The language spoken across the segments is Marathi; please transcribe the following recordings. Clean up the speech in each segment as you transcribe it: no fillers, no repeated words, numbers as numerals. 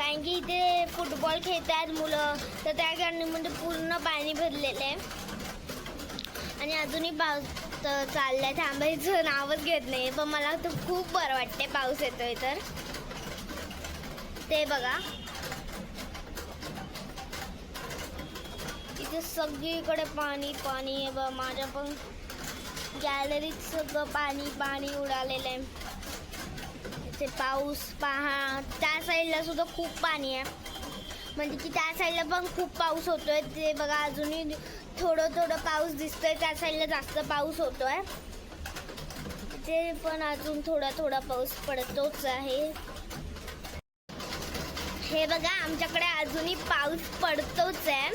कारण की इथे फुटबॉल खेळतात मुलं, तर त्या कारणामध्ये पूर्ण पाणी भरलेलं आहे. आणि अजूनही पाऊस चाललाय, थांबायचं नावच घेत नाही. पण मला तर खूप बरं वाटते पाऊस येतोय तर. ते बघा इथे सगळीकडे पाणी पाणी आहे बघ. माझ्या पण गॅलरीत सगळं पाणी पाणी उडालेलं आहे. इथे पाऊस पहा, त्या साईडला सुद्धा खूप पाणी आहे. म्हणजे की त्या साईडला पण खूप पाऊस होतोय. ते बघा अजूनही थोडं थोडं पाऊस दिसतोय. त्या साईडला जास्त पाऊस होतोय. ते पण अजून थोडा थोडा पाऊस पडतोच आहे. हे बघा आमच्याकडे अजूनही पाऊस पडतोच आहे.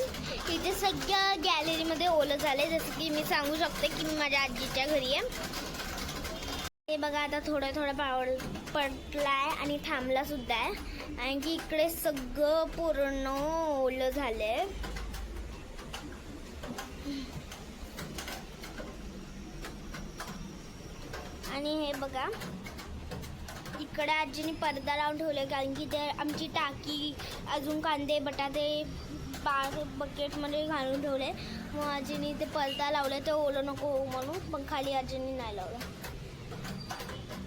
इथे सगळ्या गॅलरीमध्ये ओलं झालंय. जसं की मी सांगू शकते की मी माझ्या आजीच्या घरी आहे. हे बघा आता थोडा थोडा पाऊस पडलाय आणि थांबला सुद्धा आहे. आणि की इकडे सगळं पूर्ण ओलं झालंय. आणि हे बघा इकडे आजीने पडदा लावून ठेवले, कारण की ते आमची टाकी अजून कांदे बटाटे बकेटमध्ये घालून ठेवले. मग आजीने ते पडदा लावले, ते ओलं नको हो म्हणून. पण खाली आजीने नाही लावलं.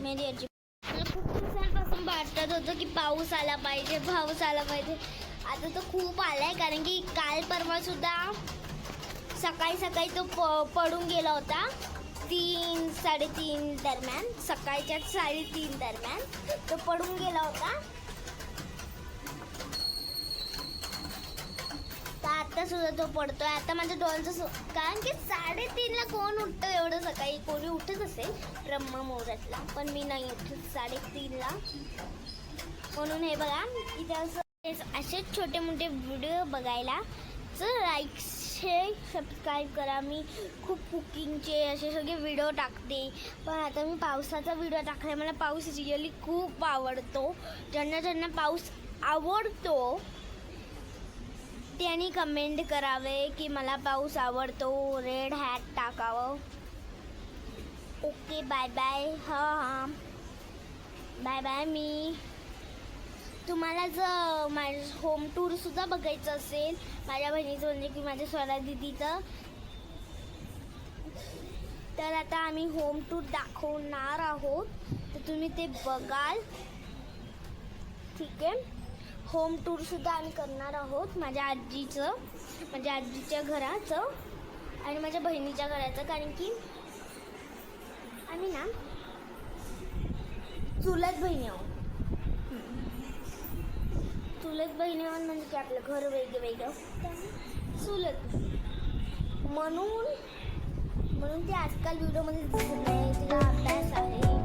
मेरी आजी मला खूप दिवसांपासून वाटत होतं की पाऊस आला पाहिजे, पाऊस आला पाहिजे. आता तो खूप आलाय, कारण की काल परवा सुद्धा सकाळी सकाळी तो पडून गेला होता. 3-3:30 दरम्यान, सकाळच्या 3:30 दरम्यान तो पडून गेला होता. तर आता सुद्धा तो पडतोय. आता माझ्या डोळ्यांचं, कारण की 3:30ला कोण उठतं एवढं सकाळी? कोणी उठत असेल ब्रह्म मुहूर्ताला, पण मी नाही उठत 3:30ला. म्हणून हे बघा इथे असं असे छोटे मोठे व्हिडिओ बघायला तर लाईक शेअर सबस्क्राईब करा. मी खूप कुकिंगचे असे सगळे व्हिडिओ टाकते. पण आता मी पावसाचा व्हिडिओ टाकला. मला पाऊस रिअली खूप आवडतो. ज्यांना ज्यांना पाऊस आवडतो त्यांनी कमेंट करावे की मला पाऊस आवडतो, रेड हॅट टाकावं. Okay bye bye. हां बाय बाय. मी तुम्हाला जर माझं होम टूरसुद्धा बघायचं असेल, माझ्या बहिणीचं म्हणजे की माझ्या स्वरा दीदीचं, तर आता आम्ही होम टूर दाखवणार आहोत. तर तुम्ही ते बघाल. ठीक आहे. होम टूरसुद्धा आम्ही करणार आहोत माझ्या आजीचं, माझ्या आजीच्या घराचं आणि माझ्या बहिणीच्या घराचं. कारण की आम्ही ना चुलत बहिणी आहोत. चुलत बहिणी म्हणजे की आपलं घर वेगळं वेगळं, चुलत म्हणून ते आजकाल व्हिडिओमध्ये दिसत नाही. तिला अभ्यास आहे.